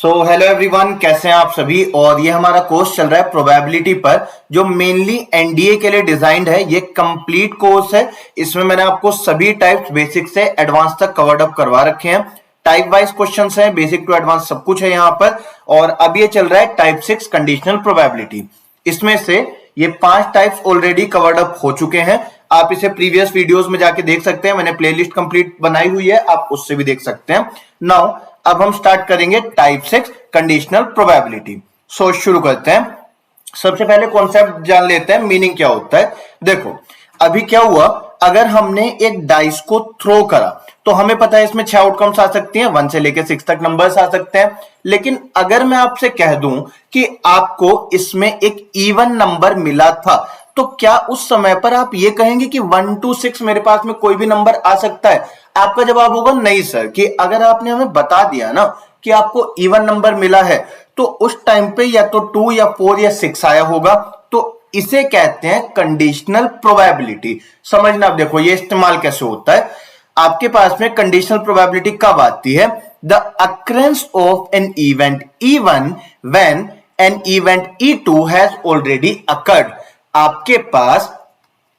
Hello everyone, कैसे हैं आप सभी। और ये हमारा कोर्स चल रहा है प्रोबेबिलिटी पर, जो मेनली एनडीए के लिए डिजाइंड है। ये कंप्लीट कोर्स है। इसमें मैंने आपको सभी टाइप्स बेसिक से एडवांस तक कवर्ड अप करवा रखे हैं। टाइप वाइज क्वेश्चंस हैं, बेसिक टू एडवांस सब कुछ है यहाँ पर। और अब ये चल रहा है टाइप 6 कंडीशनल प्रोबेबिलिटी। इसमें से ये 5 टाइप्स ऑलरेडी कवर्ड अप हो चुके हैं। आप इसे प्रीवियस वीडियोस में जाके देख सकते हैं। मैंने प्लेलिस्ट कंप्लीट बनाई हुई है, आप उससे भी देख सकते हैं। नाउ अब हम स्टार्ट करेंगे टाइप 6 कंडीशनल प्रोबेबिलिटी। शुरू करते हैं। सबसे पहले कॉन्सेप्ट जान लेते हैं, मीनिंग क्या होता है। देखो अभी क्या हुआ, अगर हमने एक डाइस को थ्रो करा तो हमें पता है इसमें 6 आउटकम्स आ सकती हैं, 1 से लेकर 6 तक नंबर्स आ सकते हैं। लेकिन अगर मैं आपसे कह दूं कि आपको इसमें एक इवन नंबर मिला था, तो क्या उस समय पर आप ये कहेंगे कि 1 to 6 मेरे पास में कोई भी नंबर आ सकता है? आपका जवाब होगा नहीं सर। कि अगर आपने हमें बता दिया ना कि आपको इवन नंबर मिला है, तो उस टाइम पे या तो 2 या 4 या 6 आया होगा। तो इसे कहते हैं कंडीशनल प्रोबेबिलिटी। समझना, आप देखो ये इस्तेमाल कैसे होता है। आपके पास में कंडीशनल प्रोबेबिलिटी कब आती है? The occurrence of an event even when an event E2 has already occurred. आपके पास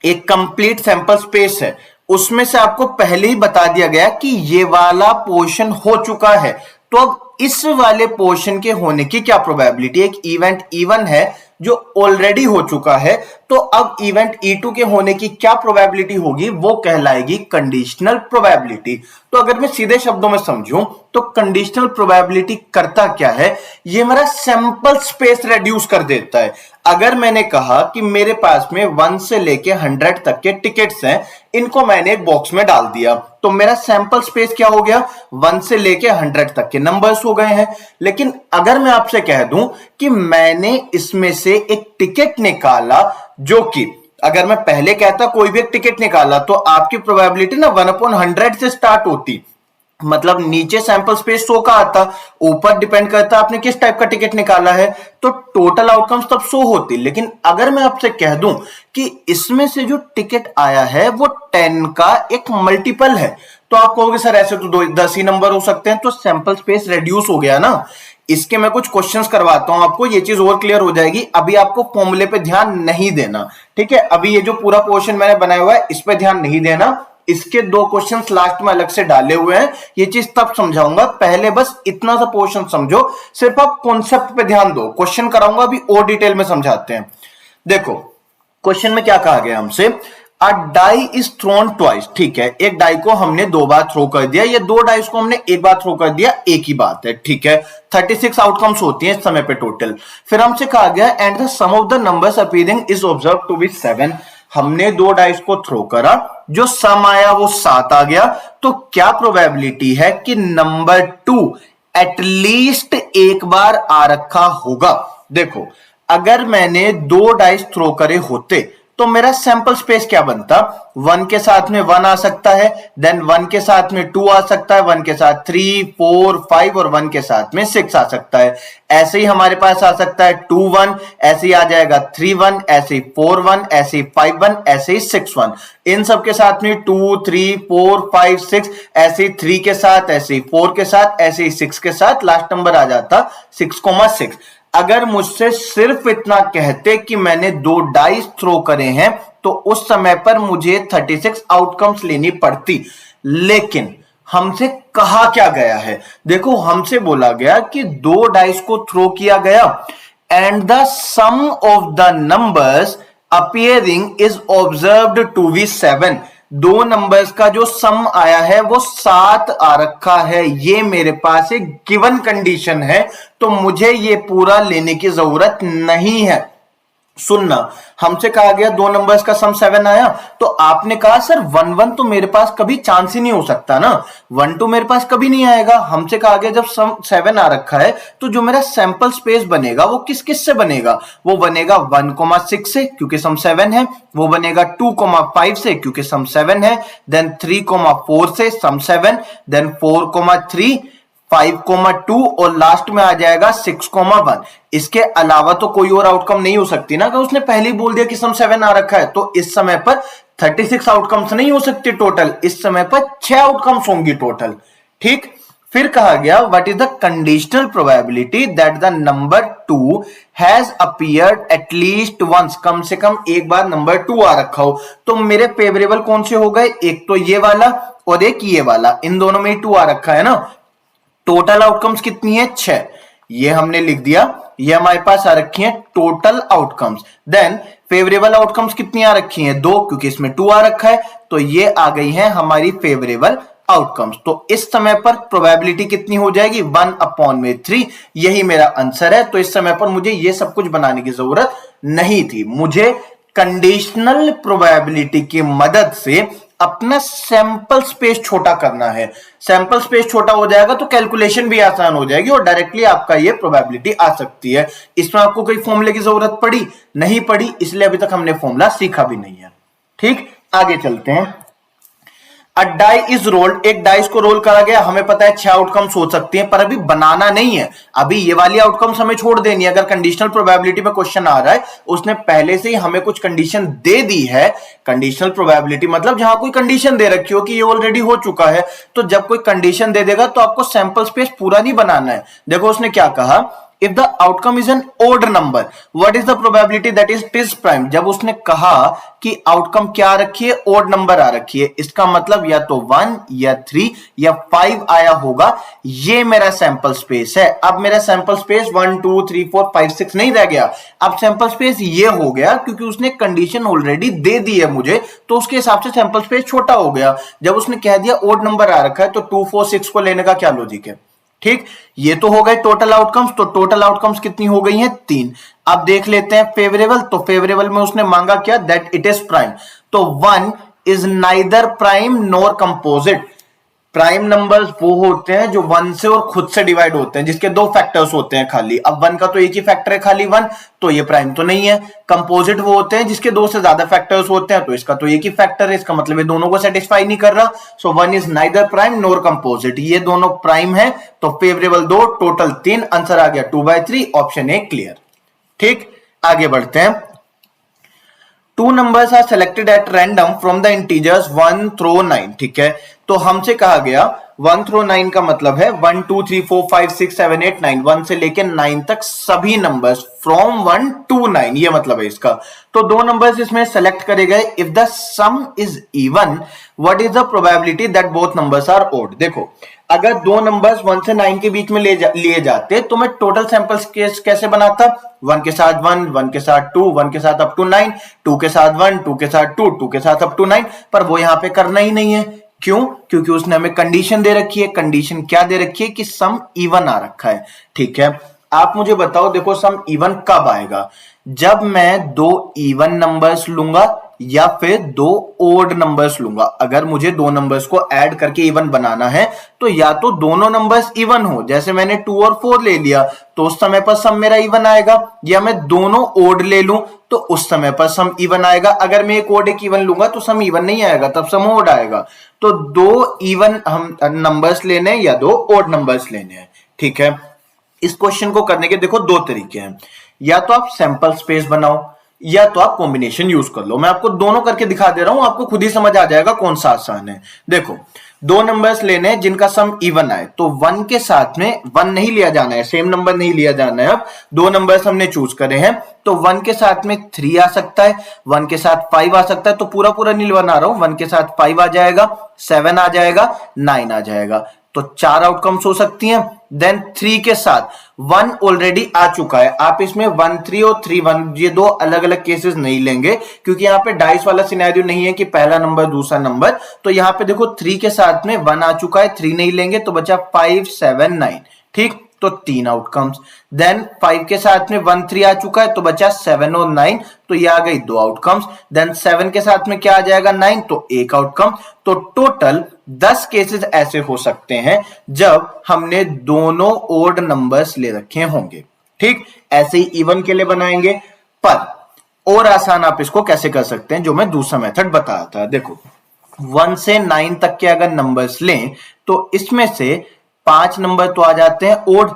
एक कंप्लीट सैंपल स्पेस है, उसमें से आपको पहले ही बता दिया गया कि ये वाला पोर्शन हो चुका है। तो अब इस वाले पोर्शन के होने की क्या प्रोबेबिलिटी? एक इवेंट इवन है जो ऑलरेडी हो चुका है, तो अब इवेंट E2 के होने की क्या प्रोबेबिलिटी होगी? वो कहलाएगी कंडीशनल प्रोबेबिलिटी। तो अगर मैं सीधे शब्दों में समझूं तो कंडीशनल प्रोबेबिलिटी करता क्या है? ये मेरा सैंपल स्पेस रिड्यूस कर देता है। अगर मैंने कहा कि मेरे पास में 1 से लेके 100 तक के टिकट्स हैं, इनको मैंने एक बॉक्स में डाल दिया, तो मेरा सैंपल स्पेस क्या हो गया? 1 से लेके 100 तक के नंबर्स हो गए हैं। लेकिन अगर मैं आपसे कह दूं कि मैंने इसमें से एक टिकट निकाला, जो कि अगर मैं पहले कहता कोई भी एक टिकट निकाला, तो आपकी प्रोबेबिलिटी ना 1/100 से स्टार्ट होती। मतलब नीचे सैंपल स्पेस 100 का आता, ऊपर डिपेंड करता आपने किस टाइप का टिकट निकाला है, तो टोटल आउटकम्स तब 100 होती। लेकिन अगर मैं आपसे कह दूं कि इसमें से जो टिकट आया है वो 10 का एक मल्टीपल है, तो आप कहोगे सर ऐसे तो 10 ही नंबर हो सकते हैं, तो सैंपल स्पेस रिड्यूस हो गया ना। इसके मैं कुछ क्वेश्चंस करवाता हूं आपको, ये चीज और क्लियर हो जाएगी। अभी आपको फॉर्मूले पे ध्यान नहीं देना, ठीक है। अभी ये जो पूरा पोर्शन मैंने बनाया हुआ है इस पे ध्यान नहीं देना। इसके 2 क्वेश्चंस लास्ट में अलग से डाले हुए हैं, ये चीज तब समझाऊंगा। पहले बस इतना सा पोर्शन समझो, सिर्फ आप कॉन्सेप्ट पे ध्यान दो। क्वेश्चन कराऊंगा अभी और डिटेल में समझाते हैं। देखो क्वेश्चन में क्या कहा गया हमसे, अ डाई इज थ्रोन ट्वाइस। ठीक है, एक डाई को हमने 2 बार थ्रो कर दिया, ये 2 डाइस को हमने एक बार थ्रो कर दिया, एक ही बात है, ठीक है। 36 आउटकम्स होती हैं इस समय पे टोटल। फिर हमसे कहा गया and the sum of the numbers appearing is observe to be 7। हमने 2 डाइस को थ्रो करा, जो सम आया वो 7 आ गया। तो क्या प्रोबेबिलिटी है कि नंबर 2 एटलीस्ट एक बार आ रखा होगा? देखो अगर मैंने 2 डाइस थ्रो करे होते तो मेरा सैंपल स्पेस क्या बनता? 1 के साथ में 1 आ सकता है, देन 1 के साथ में 2 आ सकता है, 1 के साथ 3, 4, 5 और 1 के साथ में 6 आ सकता है। ऐसे ही हमारे पास आ सकता है 2 1, ऐसे ही आ जाएगा 3 1, ऐसे ही 4 1, ऐसे ही 5 1, ऐसे ही 6 1। इन सब के साथ में 2 3 4 5 6, ऐसे ही 3 के साथ, ऐसे ही 4 के साथ, ऐसे ही 6 के साथ, लास्ट नंबर आ जाता 6,6। अगर मुझसे सिर्फ इतना कहते कि मैंने 2 डाइस थ्रो करे हैं, तो उस समय पर मुझे 36 आउटकम्स लेनी पड़ती। लेकिन हमसे कहा क्या गया है? देखो हमसे बोला गया कि 2 डाइस को थ्रो किया गया and the sum of the numbers appearing is observed to be 7। 2 numbers का जो सम आया है वो 7 आ रखा है। ये मेरे पास एक गिवन कंडीशन है, तो मुझे ये पूरा लेने की जरूरत नहीं है। सुनना, हमसे कहा गया 2 नंबर्स का सम 7 आया, तो आपने कहा सर 1 1 तो मेरे पास कभी चांस ही नहीं हो सकता ना, 1 2 मेरे पास कभी नहीं आएगा। हमसे कहा गया जब सम 7 आ रखा है, तो जो मेरा सैंपल स्पेस बनेगा वो किस किस से बनेगा? वो बनेगा 1,6 से क्योंकि सम 7 है, वो बनेगा 2,5 से क्योंकि सम 7 है, देन 3,4 से सम 7, देन 4,3, 5,2 और लास्ट में आ जाएगा 6,1। इसके अलावा तो कोई और आउटकम नहीं हो सकती ना, अगर उसने पहले ही बोल दिया कि सम 7 आ रखा है। तो इस समय पर 36 आउटकम्स नहीं हो सकते टोटल, इस समय पर 6 आउटकम्स होंगी टोटल, ठीक। फिर कहा गया what is the conditional probability that the number 2 has appeared at least once, कम से कम एक बार नंबर 2 आ रखा हो। तो मेरे फेवरेबल कौन से हो गए, एक तो ये वाला और एक ये वाला, इन दोनों में 2 आ रखा है ना। टोटल आउटकम्स कितनी है, 6, ये हमने लिख दिया, ये हमारे पास आ रखी है total outcomes. Then favourable outcomes कितनी आ रखी हैं, 2, क्योंकि इसमें 2 आ रखा है, तो ये आ गई है हमारी फेवरेबल आउटकम्स। तो इस समय पर प्रोबेबिलिटी कितनी हो जाएगी, 1/3, यही मेरा आंसर है। तो इस समय पर मुझे ये सब कुछ बनाने की जरूरत नहीं थी, मुझे कंडीशनल प्रोबेबिलिटी की मदद से अपना सैंपल स्पेस छोटा करना है। सैंपल स्पेस छोटा हो जाएगा तो कैलकुलेशन भी आसान हो जाएगी और डायरेक्टली आपका ये प्रोबेबिलिटी आ सकती है। इसमें आपको कोई फॉर्मूले की जरूरत पड़ी नहीं पड़ी, इसलिए अभी तक हमने फॉर्मूला सीखा भी नहीं है। ठीक, आगे चलते हैं। अ डाई इज रोल्ड, एक डाइस को रोल करा गया, हमें पता है 6 आउटकम्स हो सकती हैं, पर अभी बनाना नहीं है, अभी ये वाली आउटकम्स हमें छोड़ देनी है। अगर कंडीशनल प्रोबेबिलिटी में क्वेश्चन आ रहा है, उसने पहले से ही हमें कुछ कंडीशन दे दी है। कंडीशनल प्रोबेबिलिटी मतलब जहां कोई कंडीशन दे रखी हो कि ये ऑलरेडी हो चुका है, तो जब कोई कंडीशन दे देगा तो आपको सैंपल स्पेस पूरा नहीं बनाना है। देखो उसने क्या कहा, if the outcome is an odd number what is the probability that it is prime। जब उसने कहा कि आउटकम क्या रखी है, odd नंबर आ रखी है, इसका मतलब या तो 1 या 3 या 5 आया होगा, ये मेरा सैंपल स्पेस है। अब मेरा सैंपल स्पेस 1 2 3 4 5 6 नहीं रह गया, अब सैंपल स्पेस ये हो गया, क्योंकि उसने कंडीशन ऑलरेडी दे दी है मुझे, तो उसके हिसाब से सैंपल स्पेस छोटा हो गया। जब उसने कह दिया odd नंबर आ रखा है, तो 2 4 6 को लेने का क्या लॉजिक है। ठीक, ये तो हो गए टोटल आउटकम्स, तो टोटल आउटकम्स कितनी हो गई हैं, 3। अब देख लेते हैं फेवरेबल, तो फेवरेबल में उसने मांगा क्या, दैट इट इज प्राइम। तो 1 is neither prime nor composite. Prime numbers वो होते हैं जो 1 से और खुद से डिवाइड होते हैं, जिसके 2 फैक्टर्स होते हैं खाली। अब 1 का तो एक ही फैक्टर है खाली 1, तो ये प्राइम तो नहीं है। कंपोजिट वो होते हैं जिसके 2 से ज्यादा फैक्टर्स होते हैं, तो इसका तो एक ही फैक्टर है, इसका मतलब ये दोनों को सेटिस्फाई नहीं कर रहा। सो 1 is neither prime nor composite, ये दोनों प्राइम है, तो फेवरेबल 2, टोटल 3, आंसर आ गया 2/3, ऑप्शन ए क्लियर। ठीक, आगे बढ़ते हैं। 2 numbers are selected at random from the integers 1 through 9। ठीक है, तो हमसे कहा गया 1 through 9 का मतलब है 1 2 3 4 5 6 7 8 9, 1 से लेकर 9 तक सभी नंबर्स फ्रॉम 1 to 9, ये मतलब है इसका। तो 2 नंबर्स इसमें सेलेक्ट करे गए। If the sum is even what is the probability that both numbers are odd. देखो अगर 2 नंबर्स 1 से 9 के बीच में लिए जाते तो मैं टोटल सैंपल्स केस कैसे बनाता, 1 के साथ 1, 1 के साथ 2, 1 के साथ अप टू 9, 2 के साथ 1, 2 के साथ 2, 2 के साथ अप टू 9, पर वो यहां पे करना ही नहीं है। क्यों, क्योंकि उसने हमें कंडीशन दे रखी है। कंडीशन क्या दे रखी है कि सम इवन आ रखा है। ठीक है, आप मुझे बताओ, देखो सम इवन कब आएगा, जब मैं 2 इवन नंबर्स लूंगा या फिर 2 ओड नंबर्स लूंगा। अगर मुझे 2 नंबर्स को ऐड करके इवन बनाना है तो या तो दोनों नंबर्स इवन हो, जैसे मैंने 2 और 4 ले लिया तो उस समय पर सम मेरा इवन आएगा, या मैं दोनों ओड ले लूं तो उस समय पर सम इवन आएगा। अगर मैं एक ओड एक इवन लूंगा तो सम इवन नहीं आएगा, तब सम ओड आएगा। तो 2 इवन हम नंबर्स लेने हैं या 2 ओड नंबर्स लेने हैं। ठीक है, इस क्वेश्चन को करने के देखो 2 तरीके हैं, या तो आप सैंपल स्पेस बनाओ या तो आप कॉम्बिनेशन यूज कर लो। मैं आपको दोनों करके दिखा दे रहा हूं, आपको खुद ही समझ आ जाएगा कौन सा आसान है। देखो 2 नंबर्स लेने हैं जिनका सम इवन आए, तो 1 के साथ में 1 नहीं लिया जाना है, सेम नंबर नहीं लिया जाना है। अब 2 नंबर्स हमने चूज करे हैं, तो 1 के साथ में 3 आ सकता है, 1 के साथ 5 आ सकता है, तो पूरा पूरा नहीं बना रहा हूं, 1 के साथ 5 आ जाएगा, 7 आ जाएगा, 9 आ जाएगा, तो 4 आउटकम्स हो सकती हैं। देन 3 के साथ 1 ऑलरेडी आ चुका है, आप इसमें 1 3 और 3 1 ये 2 अलग अलग केसेस नहीं लेंगे, क्योंकि यहाँ पे डाइस वाला सिनेरियो नहीं है कि पहला नंबर दूसरा नंबर। तो यहाँ पे देखो 3 के साथ में 1 आ चुका है, 3 नहीं लेंगे, तो बचा 5 7 9। ठीक, तो 3 आउटकम्स। देन 5 के साथ में 1 3 आ चुका है, तो बचा 7 और 9, तो ये आ गई 2 आउटकम्स। देन 7 के साथ में क्या आ जाएगा, 9, तो 1 आउटकम। तो टोटल 10 केसेस ऐसे हो सकते हैं जब हमने दोनों ओड नंबर्स ले रखे होंगे। ठीक, ऐसे ही इवन के लिए बनाएंगे, पर और आसान आप इसको कैसे कर सकते हैं, जो मैं दूसरा मेथड बताया था। देखो 1 से 9 तक के अगर नंबर्स लें तो इसमें से 5 नंबर तो आ जाते हैं ओड,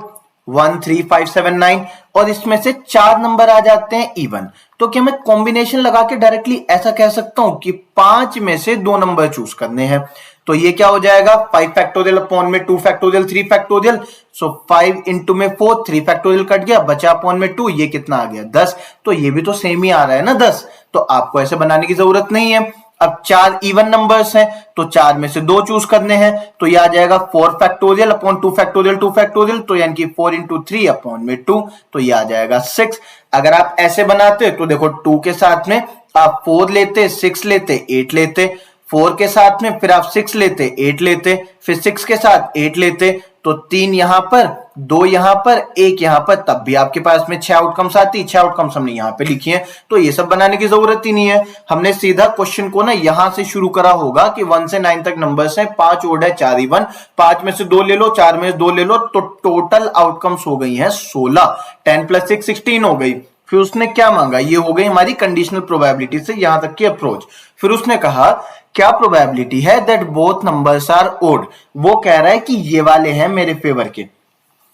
1 3 5 7 9, और इसमें से 4 नंबर आ जाते हैं इवन। तो क्या मैं कॉम्बिनेशन लगा के डायरेक्टली ऐसा कह सकता हूं कि 5 में से 2 नंबर चूज करने हैं। तो ये क्या हो जाएगा 5 फैक्टोरियल अपॉन में 2 फैक्टोरियल 3 फैक्टोरियल। सो 5 इंटू में 4, 3 फैक्टोरियल कट गया, बचा अपॉन में 2, ये कितना आ गया 10। तो ये भी तो सेम ही आ रहा है ना 10, तो आपको ऐसे बनाने की जरूरत नहीं है। अब 4 इवन नंबर्स हैं तो 4 में से 2 चूज करने हैं, तो ये आ जाएगा 4 फैक्टोरियल अपॉन 2 फैक्टोरियल 2 फैक्टोरियल, तो यानी कि 4 इंटू 3 अपॉन में 2, तो ये आ जाएगा 6। अगर आप ऐसे बनाते तो देखो 2 के साथ में आप 4 लेते, 6 लेते, 8 लेते, 4 के साथ में फिर आप 6 लेते, 8 लेते, फिर 6 के साथ 8 लेते, तो 3 यहां पर, 2 यहां पर, 1 यहां पर, तब भी आपके पास में 6 आउटकम्स आती। 6 आउटकम्स हमने यहां पे लिखी है, तो ये सब बनाने की जरूरत ही नहीं है। हमने सीधा क्वेश्चन को ना यहां से शुरू करा होगा कि 1 से 9 तक नंबर्स हैं, 5 ओड है 4 इवन, 5 में से 2 ले लो, 4 में से 2 ले लो, तो टोटल आउटकम्स हो गई हैं 16। 10 प्लस 6 16 हो गई। फिर उसने क्या मांगा, ये हो गई हमारी कंडीशनल प्रोबेबिलिटी से यहां तक की अप्रोच। फिर उसने कहा क्या प्रोबेबिलिटी है that both numbers are odd. वो कह रहा है कि ये वाले हैं मेरे फेवर के,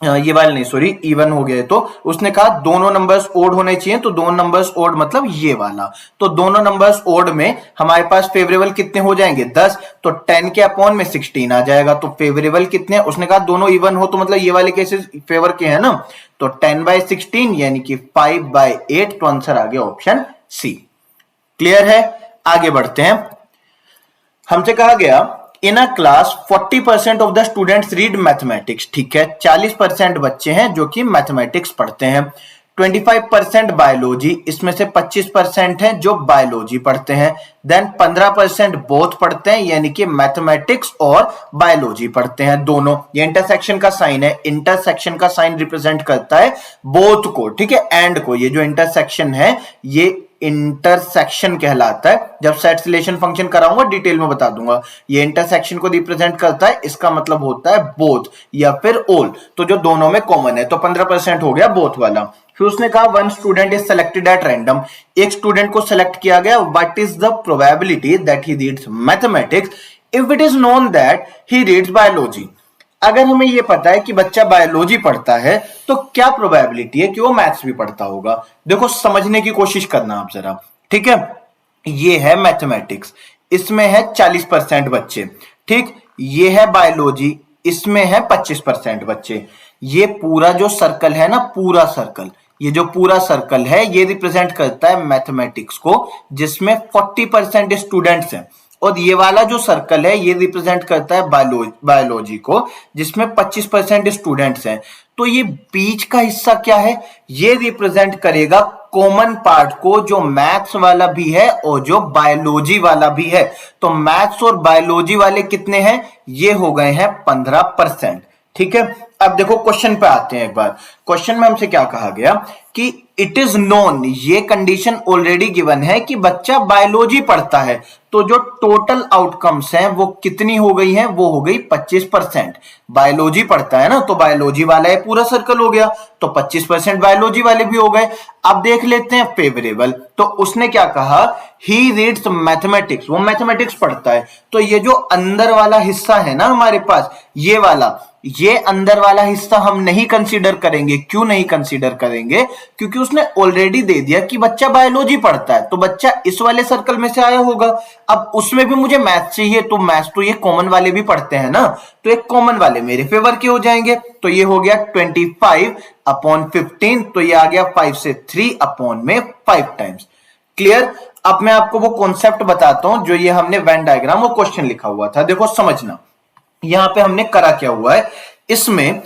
ये वाले नहीं सॉरी इवन हो गए। तो उसने कहा दोनों नंबर्स ओड होने चाहिए, तो दोनों नंबर्स ओड मतलब ये वाला, तो दोनों नंबर्स ओड में हमारे पास फेवरेबल कितने हो जाएंगे 10, तो 10 के अपॉन में 16 आ जाएगा। तो फेवरेबल कितने, उसने कहा दोनों इवन हो, तो मतलब ये वाले केसेस फेवर के हैं ना, तो 10/16 यानी कि 5/8, तो आंसर आ गया ऑप्शन सी। क्लियर है, आगे बढ़ते हैं। हमसे कहा गया in a class 40% of the students read mathematics, ठीक है 40% बच्चे हैं जो कि मैथमेटिक्स पढ़ते हैं। 25% बायोलॉजी, इसमें से 25% हैं जो बायोलॉजी पढ़ते हैं। देन 15% बोथ पढ़ते हैं, यानी कि मैथमेटिक्स और बायोलॉजी पढ़ते हैं दोनों। ये इंटरसेक्शन का साइन है, इंटरसेक्शन का साइन रिप्रेजेंट करता है बोथ को, ठीक है एंड को। ये जो इंटरसेक्शन है ये इंटरसेक्शन कहलाता है। जब सेट सिलेक्शन फंक्शन कराऊंगा डिटेल में बता दूंगा। ये इंटरसेक्शन को रिप्रेजेंट करता है, इसका मतलब होता है बोथ या फिर ऑल, तो जो दोनों में कॉमन है। तो 15% हो गया बोथ वाला। फिर उसने कहा one student is selected at random, एक स्टूडेंट को सेलेक्ट किया गया। What is the probability that he reads mathematics if it is known that he reads biology. अगर हमें यह पता है कि बच्चा बायोलॉजी पढ़ता है तो क्या प्रोबेबिलिटी है कि वो मैथ्स भी पढ़ता होगा। देखो समझने की कोशिश करना आप जरा, ठीक है। ये है मैथमेटिक्स, इसमें है 40% बच्चे, ठीक। ये है बायोलॉजी, इसमें है 25% बच्चे। ये पूरा जो सर्कल है ना, पूरा सर्कल, ये जो पूरा सर्कल है ये रिप्रेजेंट करता है मैथमेटिक्स को, जिसमें 40% स्टूडेंट्स हैं। और ये वाला जो सर्कल है ये रिप्रेजेंट करता है बायोलॉजी को, जिसमें 25% स्टूडेंट्स हैं। तो ये बीच का हिस्सा क्या है, ये रिप्रेजेंट करेगा कॉमन पार्ट को, जो मैथ्स वाला भी है और जो बायोलॉजी वाला भी है। तो मैथ्स और बायोलॉजी वाले कितने हैं, ये हो गए हैं 15%, ठीक है। अब देखो क्वेश्चन पे आते हैं एक बार। क्वेश्चन में हमसे क्या कहा गया कि इट इज नोन, ये कंडीशन ऑलरेडी गिवन है कि बच्चा बायोलॉजी पढ़ता है, तो जो टोटल आउटकम्स हैं वो कितनी हो गई हैं, वो हो गई 25%। बायोलॉजी पढ़ता है ना, तो बायोलॉजी वाला है पूरा सर्कल हो गया, तो 25% बायोलॉजी वाले भी हो गए। अब देख लेते हैं फेवरेबल, तो उसने क्या कहा ही रीड्स मैथमेटिक्स, वो मैथमेटिक्स पढ़ता है। तो ये जो अंदर वाला हिस्सा है ना हमारे पास, ये वाला, ये अंदर वाला हिस्सा हम नहीं कंसीडर करेंगे। क्यों नहीं कंसीडर करेंगे, क्योंकि उसने ऑलरेडी दे दिया कि बच्चा बायोलॉजी पढ़ता है, तो बच्चा इस वाले सर्कल में से आया होगा। अब उसमें भी मुझे मैथ्स चाहिए, तो मैथ्स तो ये कॉमन वाले भी पढ़ते हैं ना, तो एक कॉमन वाले मेरे फेवर के हो जाएंगे। तो ये हो गया 25/15, तो ये आ गया 5 से 3 अपॉन में 5 टाइम्स। क्लियर। अब मैं आपको वो कॉन्सेप्ट बताता हूं जो ये हमने वेन डायग्राम और क्वेश्चन लिखा हुआ था। देखो समझना, यहां पे हमने करा क्या हुआ है, इसमें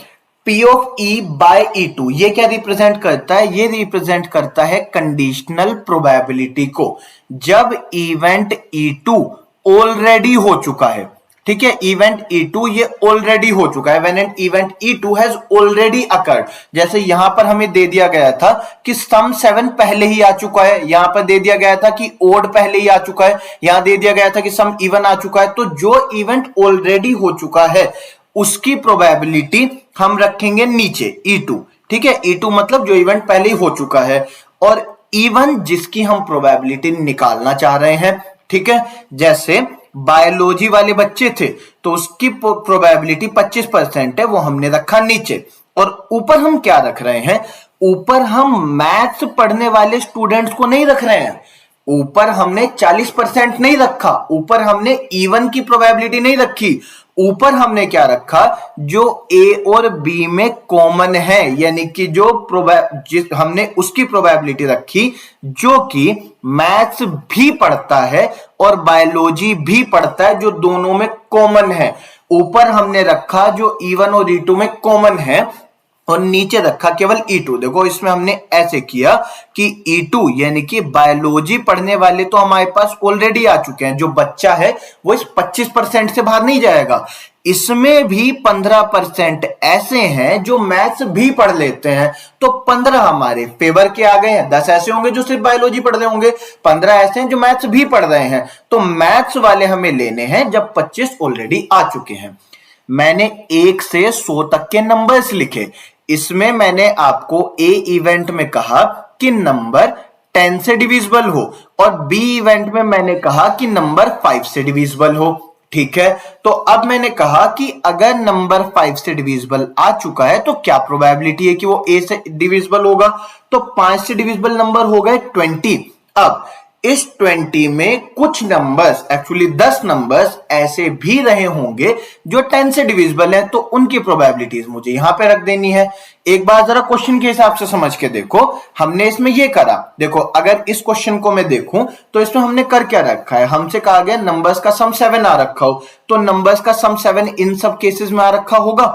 P of E bye E2 ये क्या रिप्रेजेंट करता है, ये रिप्रेजेंट करता है कंडीशनल प्रोबेबिलिटी को, जब इवेंट E2 ऑलरेडी हो चुका है, ठीक है। इवेंट E2 ये ऑलरेडी हो चुका है, when an event E2 has already occurred. जैसे यहां पर हमें दे दिया गया था कि सम 7 पहले ही आ चुका है, यहां पर दे दिया गया था कि ओड पहले ही आ चुका है, यहां दे दिया गया था कि सम इवन आ चुका है। तो जो इवेंट ऑलरेडी हो चुका है उसकी प्रोबेबिलिटी हम रखेंगे नीचे E2, ठीक है। E2 मतलब जो इवेंट पहले ही हो चुका है, और इवन जिसकी हम प्रोबेबिलिटी निकालना चाह रहे हैं, ठीक है। जैसे बायोलॉजी वाले बच्चे थे तो उसकी प्रोबेबिलिटी 25% है, वो हमने रखा नीचे। और ऊपर हम क्या रख रहे हैं, ऊपर हम मैथ्स पढ़ने वाले स्टूडेंट्स को नहीं रख रहे हैं, ऊपर हमने 40% नहीं रखा, ऊपर हमने इवन की प्रोबेबिलिटी नहीं रखी, ऊपर हमने क्या रखा, जो ए और बी में कॉमन है, यानी कि जो हमने उसकी प्रोबेबिलिटी रखी जो कि मैथ्स भी पढ़ता है और बायोलॉजी भी पढ़ता है, जो दोनों में कॉमन है। ऊपर हमने रखा जो E1 और E2 में कॉमन है, और नीचे रखा केवल E2। देखो इसमें हमने ऐसे किया कि E2 यानी कि बायोलॉजी पढ़ने वाले तो हमारे पास ऑलरेडी आ चुके हैं, जो बच्चा है वो इस 25% से बाहर नहीं जाएगा। इसमें भी 15% ऐसे हैं जो मैथ्स भी पढ़ लेते हैं, तो 15 हमारे फेवर के आ गए हैं। 10 ऐसे होंगे जो सिर्फ बायोलॉजी पढ़ रहे होंगे, 15 ऐसे हैं जो मैथ्स भी पढ़ रहे हैं। तो मैथ्स वाले हमें लेने हैं जब 25 ऑलरेडी आ चुके हैं। मैंने 1 से 100 तक के नंबर्स लिखे। इसमें मैंने आपको ए इवेंट में कहा कि नंबर 10 से डिविजिबल हो, और बी इवेंट में मैंने कहा कि नंबर 5 से डिविजिबल हो। ठीक है, तो अब मैंने कहा कि अगर नंबर 5 से डिविजिबल आ चुका है तो क्या प्रोबेबिलिटी है कि वो ए से डिविजिबल होगा। तो 5 से डिविजिबल नंबर हो गए 20। अब इस 20 में कुछ नंबर्स, एक्चुअली 10 नंबर्स ऐसे भी रहे होंगे जो 10 से डिविजिबल है, तो उनकी प्रोबेबिलिटीज मुझे यहां पे रख देनी है। एक बार जरा क्वेश्चन के हिसाब से समझ के देखो, हमने इसमें ये करा। देखो अगर इस क्वेश्चन को मैं देखूं तो इसमें हमने कर क्या रखा है, हमसे कहा गया नंबर्स का सम 7 आ रखा हो, तो नंबर्स का सम 7 इन सब केसेस में आ रखा होगा।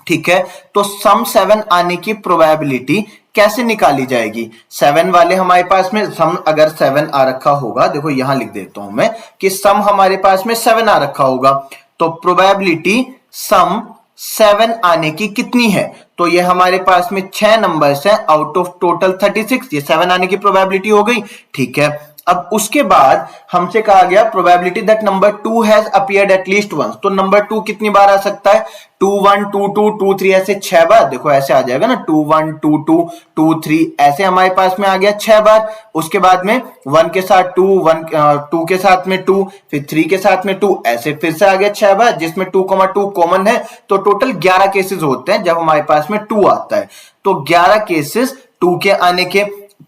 ठीक है, तो सम 7 आने की प्रोबेबिलिटी कैसे निकाली जाएगी। 7 वाले हमारे पास में सम अगर 7 आ रखा होगा, देखो यहां लिख देता हूं मैं कि सम हमारे पास में 7 आ रखा होगा, तो प्रोबेबिलिटी सम 7 आने की कितनी है। तो ये हमारे पास में 6 नंबर्स हैं आउट ऑफ टोटल 36, ये 7 आने की प्रोबेबिलिटी हो गई। ठीक है, अब उसके बाद हमसे कहा गया probability that number 2 has appeared at least once, तो नंबर 2 कितनी बार आ सकता है, 2 1 2 2 2 3 ऐसे 6 बार। देखो ऐसे आ जाएगा ना, 2 1 2 2 2 3 ऐसे हमारे पास में आ गया 6 बार। उसके बाद में 1 के साथ 2, 2 के साथ में 2, फिर 3 के साथ में 2, ऐसे फिर से आ गया 6 बार, जिसमें 2, 2 कॉमन है। तो टोटल 11 केसेस होते हैं जब हमारे पास में 2 आता है। तो 11 केसेस 2 के आने के,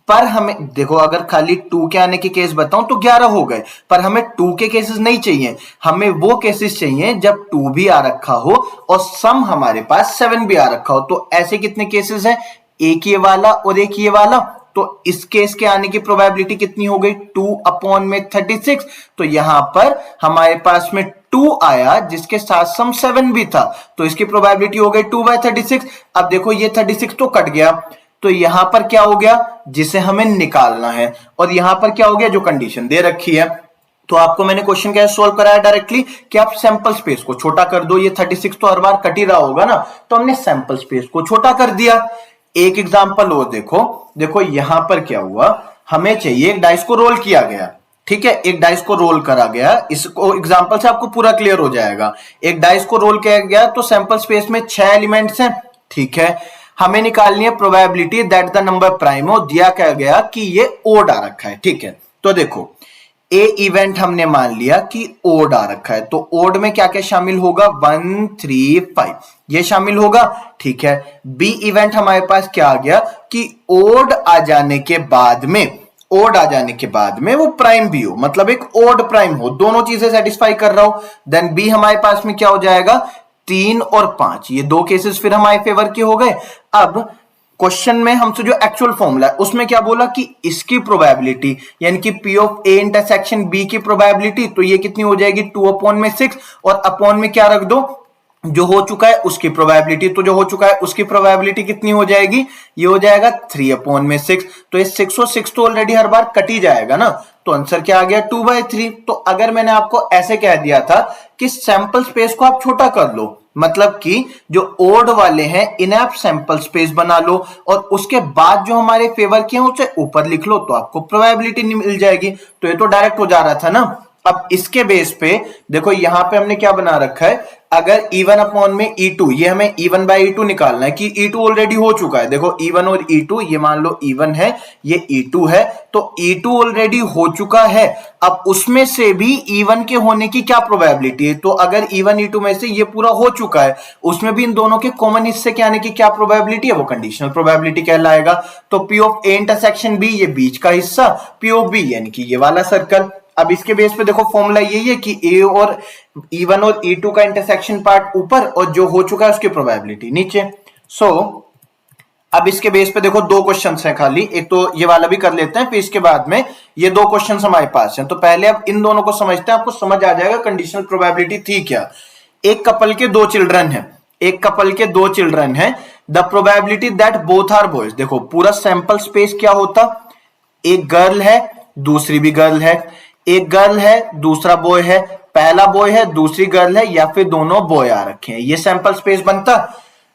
पर हमें देखो अगर खाली 2 के आने के केस बताऊं तो 11 हो गए, पर हमें 2 के केसेस नहीं चाहिए, हमें वो केसेस चाहिए जब 2 भी आ रखा हो और सम हमारे पास 7 भी आ रखा हो। तो ऐसे कितने केसेस हैं, एक ये वाला और एक ये वाला। तो इस केस के आने की प्रोबेबिलिटी कितनी हो गई, 2/36। तो यहां पर हमारे पास में 2 आया जिसके साथ सम 7 भी था, तो इसकी प्रोबेबिलिटी हो गई 2/36। अब देखो ये 36 तो कट गया, तो यहां पर क्या हो गया जिसे हमें निकालना है, और यहां पर क्या हो गया जो कंडीशन दे रखी है। तो आपको मैंने क्वेश्चन कैसे सॉल्व कराया डायरेक्टली कि आप सैंपल स्पेस को छोटा कर दो। ये 36 तो हर बार कट ही रहा होगा ना, तो हमने सैंपल स्पेस को छोटा कर दिया। एक एग्जांपल और देखो, देखो यहां पर क्या हुआ, हमें चाहिए एक डाइस को रोल किया गया। ठीक है, एक डाइस को रोल करा गया, इसको एग्जांपल से आपको पूरा क्लियर हो जाएगा। एक डाइस को रोल किया गया तो सैंपल स्पेस में 6 एलिमेंट्स हैं। ठीक है, हमें निकालनी है probability that the number prime हो, दिया क्या गया कि ये ओड आ रखा है। ठीक है, तो देखो ए इवेंट हमने मान लिया कि ओड आ रखा है, तो ओड में क्या क्या शामिल होगा, 1 3 5 ये शामिल होगा। ठीक है, बी इवेंट हमारे पास क्या आ गया कि ओड आ जाने के बाद में, ओड आ जाने के बाद में वो प्राइम भी हो, मतलब एक ओड प्राइम हो, दोनों चीजें सेटिस्फाई कर रहा हो। देन बी हमारे पास में क्या हो जाएगा, 3 और 5, ये दो केसेस फिर हमारे फेवर के हो गए। अब क्वेश्चन में हमसे जो एक्चुअल फॉर्मूला है उसमें क्या बोला कि इसकी प्रोबेबिलिटी यानी कि P of A intersection B की प्रोबेबिलिटी, तो ये कितनी हो जाएगी 2/6, और अपॉन में क्या रख दो, जो हो चुका है उसकी प्रोबेबिलिटी, तो जो हो चुका है उसकी प्रोबेबिलिटी कितनी हो जाएगी, ये हो जाएगा 3/6। तो ये 6 और 6 तो ऑलरेडी हर बार कट ही जाएगा ना, तो आंसर क्या आ गया 2/3। तो अगर मैंने आपको ऐसे कह दिया था कि सैंपल स्पेस को आप छोटा कर लो, मतलब कि जो ओड वाले हैं इन्हें आप सैंपल स्पेस बना लो और उसके बाद जो हमारे फेवर के हैं उसे ऊपर लिख लो, तो आपको प्रोबेबिलिटी मिल जाएगी। तो ये तो डायरेक्ट हो जा रहा था ना। अब इसके बेस पे देखो यहां पे हमने क्या बना रखा है, अगर E1 अपॉन में E2, ये हमें E1 बाई E2 निकालना है कि E2 ऑलरेडी हो चुका है। देखो E1 और E2, ये मान लो E1 है, ये E2 है, तो E2 ऑलरेडी हो चुका है। अब उसमें से भी E1 के होने की क्या प्रोबेबिलिटी है, तो अगर E1 E2 में से ये पूरा हो चुका है, उसमें भी इन दोनों के कॉमन हिस्से के आने की क्या प्रोबेबिलिटी है, वो कंडीशनल प्रोबेबिलिटी कहलाएगा। तो P of A intersection B, ये बीच का हिस्सा, P ऑफ B यानी कि ये वाला सर्कल। अब इसके बेस पे देखो फॉर्मूला यही है कि ए और E1 और E2 का इंटरसेक्शन पार्ट ऊपर और जो हो चुका है उसकी प्रोबेबिलिटी नीचे। अब इसके बेस पे देखो दो क्वेश्चंस हैं खाली, एक तो ये वाला भी कर लेते हैं, फिर इसके बाद में ये दो क्वेश्चंस हमारे पास हैं। तो पहले अब इन दोनों को समझते हैं, आपको समझ आ जाएगा कंडीशनल प्रोबेबिलिटी थी क्या। एक कपल के दो चिल्ड्रन हैं, एक कपल के दो चिल्ड्रन हैं, the probability that both are boys. देखो पूरा सैंपल स्पेस क्या होता, एक गर्ल है दूसरी भी गर्ल है, एक गर्ल है दूसरा बॉय है, पहला बॉय है दूसरी गर्ल है, या फिर दोनों बॉय आ रखे हैं, ये सैंपल स्पेस बनता।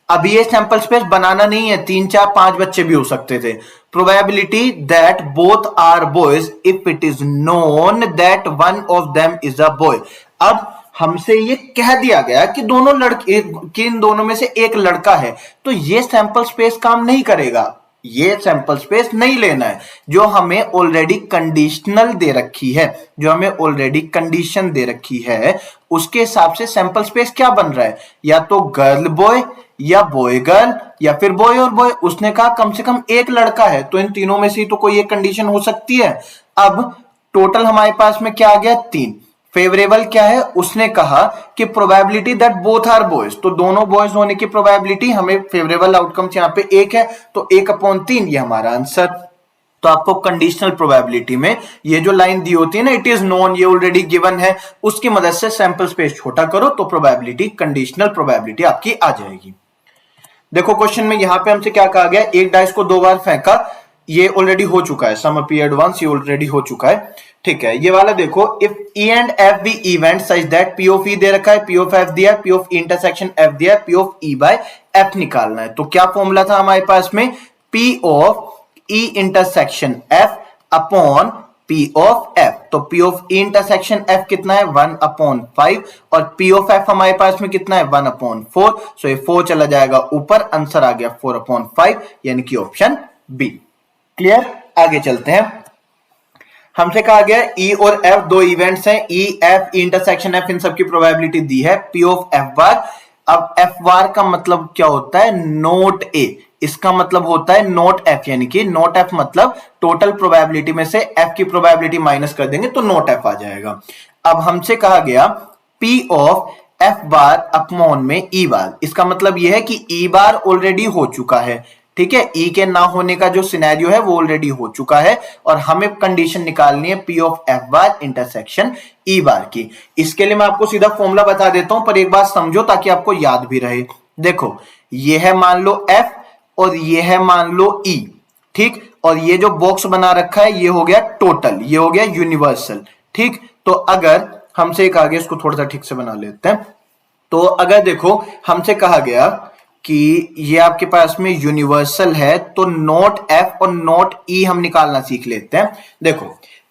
अब ये सैंपल स्पेस बनाना नहीं है, 3 4 5 बच्चे भी हो सकते थे। Probability that both are boys if it is known that one of them is a boy. अब हमसे ये कह दिया गया कि दोनों लड़के कि इन दोनों में से एक लड़का है, तो ये सैंपल स्पेस काम नहीं करेगा, ये सैंपल स्पेस नहीं लेना है। जो हमें ऑलरेडी कंडीशनल दे रखी है, जो हमें ऑलरेडी कंडीशन दे रखी है, उसके हिसाब से सैंपल स्पेस क्या बन रहा है, या तो गर्ल बॉय या बॉय गर्ल या फिर बॉय और बॉय। उसने कहा कम से कम एक लड़का है, तो इन तीनों में से तो कोई एक कंडीशन हो सकती है। अब टोटल हमारे पास में क्या आ गया, 3। फेवरेबल क्या है, उसने कहा कि probability that both are boys, तो दोनों बॉयज होने की प्रोबेबिलिटी, हमें फेवरेबल आउटकम्स यहाँ पे 1 है, तो 1/3 ये हमारा आंसर। तो आपको कंडीशनल प्रोबेबिलिटी में ये जो लाइन दी होती है ना, इट इज नोन, ये ऑलरेडी गिवन है, उसकी मदद से सैंपल स्पेस छोटा करो तो प्रोबेबिलिटी, कंडीशनल प्रोबेबिलिटी आपकी आ जाएगी। देखो क्वेश्चन में यहां पे हमसे क्या कहा गया, एक डाइस को 2 बार फेंका, ये ऑलरेडी हो चुका है, सम अपीयर्ड वंस, ये ऑलरेडी हो चुका है, ठीक है। ये वाला देखो, if E and F be event such that P of E दे रखा है, P ऑफ F दिया है, P of E intersection F दिया है, P of E by F निकालना है। तो क्या फॉर्मूला था हमारे पास में, P of E intersection F upon P of F। तो P of E intersection F कितना है, 1/5, और P ऑफ F हमारे पास में कितना है, 1/4। सो ये 4 चला जाएगा ऊपर, आंसर आ गया 4/5, यानी कि ऑप्शन बी। क्लियर, आगे चलते हैं। हमसे कहा गया E और F दो इवेंट्स हैं, E F इंटरसेक्शन F, इन सब की प्रोबेबिलिटी दी है, P ऑफ F बार। अब F बार का मतलब क्या होता है, नोट A, इसका मतलब होता है नोट F, यानी कि नोट F मतलब टोटल प्रोबेबिलिटी में से F की प्रोबेबिलिटी माइनस कर देंगे तो नोट F आ जाएगा। अब हमसे कहा गया P of F bar upon में E बार, इसका मतलब यह है कि E बार ऑलरेडी हो चुका है, ठीक है, E के ना होने का जो सिनेरियो है वो ऑलरेडी हो चुका है, और हमें कंडीशन निकालनी है P of F bar intersection E बार की। इसके लिए मैं आपको सीधा फॉर्मूला बता देता हूं, पर एक बात समझो ताकि आपको याद भी रहे। देखो ये है मान लो F और ये है मान लो E, ठीक, और ये जो बॉक्स बना रखा है ये हो गया टोटल, ये हो गया यूनिवर्सल, ठीक। तो अगर हमसे एक आगे इसको थोड़ा सा ठीक से बना लेते हैं, तो अगर देखो हमसे कहा गया कि ये आपके पास में यूनिवर्सल है, तो नोट F और नोट E हम निकालना सीख लेते हैं। देखो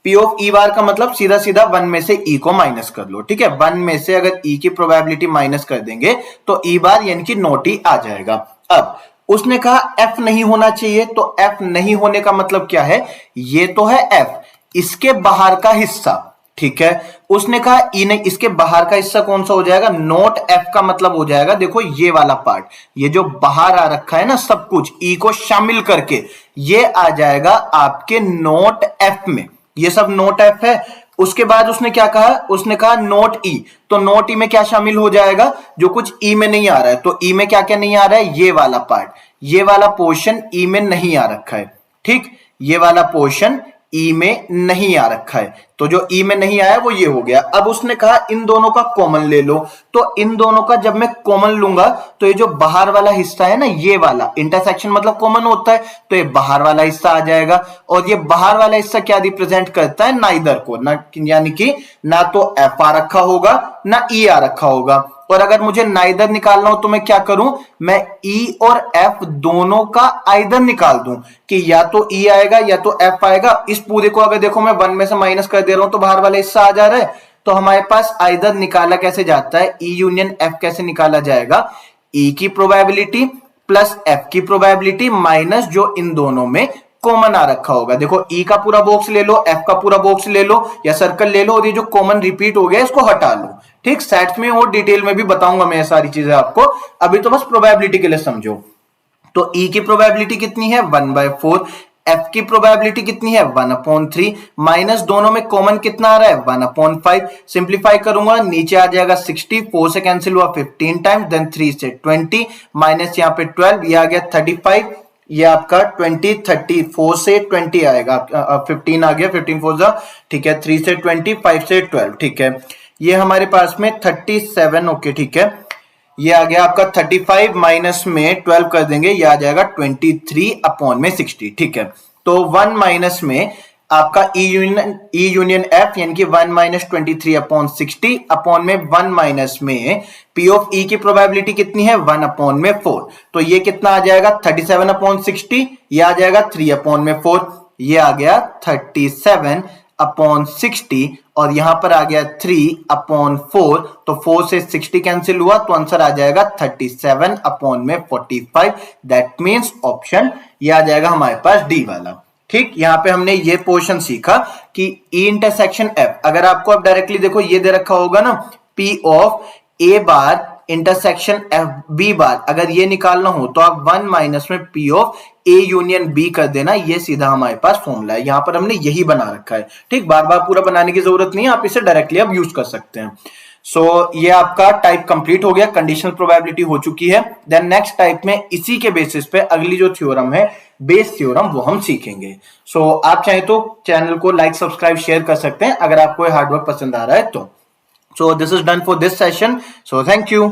P ऑफ E बार का मतलब सीधा सीधा 1 में से E को माइनस कर लो, ठीक है, 1 में से अगर E की प्रोबेबिलिटी माइनस कर देंगे तो E बार यानी कि नोट E आ जाएगा। अब उसने कहा F नहीं होना चाहिए, तो F नहीं होने का मतलब क्या है, ये तो है F, इसके बाहर का हिस्सा, ठीक है। उसने कहा ई नहीं, इसके बाहर का हिस्सा कौन सा हो जाएगा, नोट F का मतलब हो जाएगा, देखो ये वाला पार्ट, ये जो बाहर आ रखा है ना सब कुछ ई को शामिल करके, ये आ जाएगा आपके नोट F में, ये सब नोट F है। उसके बाद उसने क्या कहा, उसने कहा नोट E, तो नोट E में क्या शामिल हो जाएगा, जो कुछ E में नहीं आ रहा है, तो E में क्या क्या नहीं आ रहा है, ये वाला पार्ट, ये वाला पोर्शन E में नहीं आ रखा है, ठीक, ये वाला पोर्शन E में नहीं आ रखा है, तो जो E में नहीं आया वो ये हो गया। अब उसने कहा इन दोनों का कॉमन ले लो, तो इन दोनों का जब मैं कॉमन लूंगा तो ये जो बाहर वाला हिस्सा है ना, ये वाला इंटरसेक्शन मतलब कॉमन होता है, तो ये बाहर वाला हिस्सा आ जाएगा, और ये बाहर वाला हिस्सा क्या रिप्रेजेंट करता है, नाइदर को, ना यानी कि ना तो F आ रखा होगा ना E आ रखा होगा। और अगर मुझे नाइदर निकालना हो तो मैं क्या करूं, मैं E और F दोनों का आइदर निकाल दूं, कि या तो E आएगा या तो F आएगा। इस पूरे को अगर देखो मैं 1 में से माइनस कर दे रहा हूं तो बाहर वाला हिस्सा आ जा रहा है, तो हमारे पास आइदर निकाला कैसे जाता है, ई यूनियन एफ कैसे निकाला जाएगा, ई की प्रोबेबिलिटी प्लस एफ की प्रोबेबिलिटी माइनस जो इन दोनों में कॉमन आ रखा होगा। देखो ई का पूरा बॉक्स ले लो, एफ का पूरा बॉक्स ले लो या सर्कल ले लो और ये जो कॉमन रिपीट हो गया इसको हटा लो। ठीक, सेट्स में और डिटेल में भी बताऊंगा मैं ये सारी चीजें आपको, अभी तो बस प्रोबेबिलिटी के लिए समझो। तो ई की प्रोबेबिलिटी कितनी है 1/4, एफ की प्रोबेबिलिटी कितनी है 1/3, माइनस दोनों में कॉमन कितना आ रहा है 1/5। सिंप्लीफाई करूंगा नीचे आ जाएगा 60, 4 से कैंसिल हुआ 15 टाइम्स, देन 3 से 20 माइनस यहाँ पे 12, ये आ गया 35, ये आपका 20, 34 से 20 आएगा, 15 आ गया, 15 4 जा, ठीक है, 3 से 20, 5 से 12, ठीक है, ये हमारे पास में 37, ओके ठीक है, ये आ गया आपका 35 माइनस में 12 कर देंगे, ये आ जाएगा 23/60, ठीक है। तो 1 माइनस में आपका ई यूनियन एफ यानी कि 1 माइनस 23/60 अपॉन में 1 माइनस में पी ऑफ ई की प्रोबेबिलिटी कितनी है 1/4, तो ये कितना आ जाएगा 37/60, ये आ जाएगा 3/4, ये आ गया 37/60 और यहां पर आ गया 3/4, तो 4 से 60 कैंसिल हुआ तो आंसर आ जाएगा 37/45, दैट मींस ऑप्शन ये आ जाएगा हमारे पास डी वाला। ठीक, यहां पे हमने ये पोर्शन सीखा कि ई इंटरसेक्शन एफ, अगर आपको अब डायरेक्टली देखो ये दे रखा होगा ना P of A bar intersection F B bar, अगर ये निकालना हो तो आप 1 माइनस में P of A union B कर देना, ये सीधा हमारे पास फॉर्मूला है, यहां पर हमने यही बना रखा है। ठीक, बार बार पूरा बनाने की जरूरत नहीं है, आप इसे डायरेक्टली अब यूज कर सकते हैं। सो ये आपका टाइप कंप्लीट हो गया, कंडीशनल प्रोबेबिलिटी हो चुकी है। देन नेक्स्ट टाइप में इसी के बेसिस पे अगली जो थ्योरम है बेस थ्योरम वो हम सीखेंगे। सो आप चाहे तो चैनल को लाइक सब्सक्राइब शेयर कर सकते हैं अगर आपको हार्डवर्क पसंद आ रहा है तो। So this is done for this session, so thank you.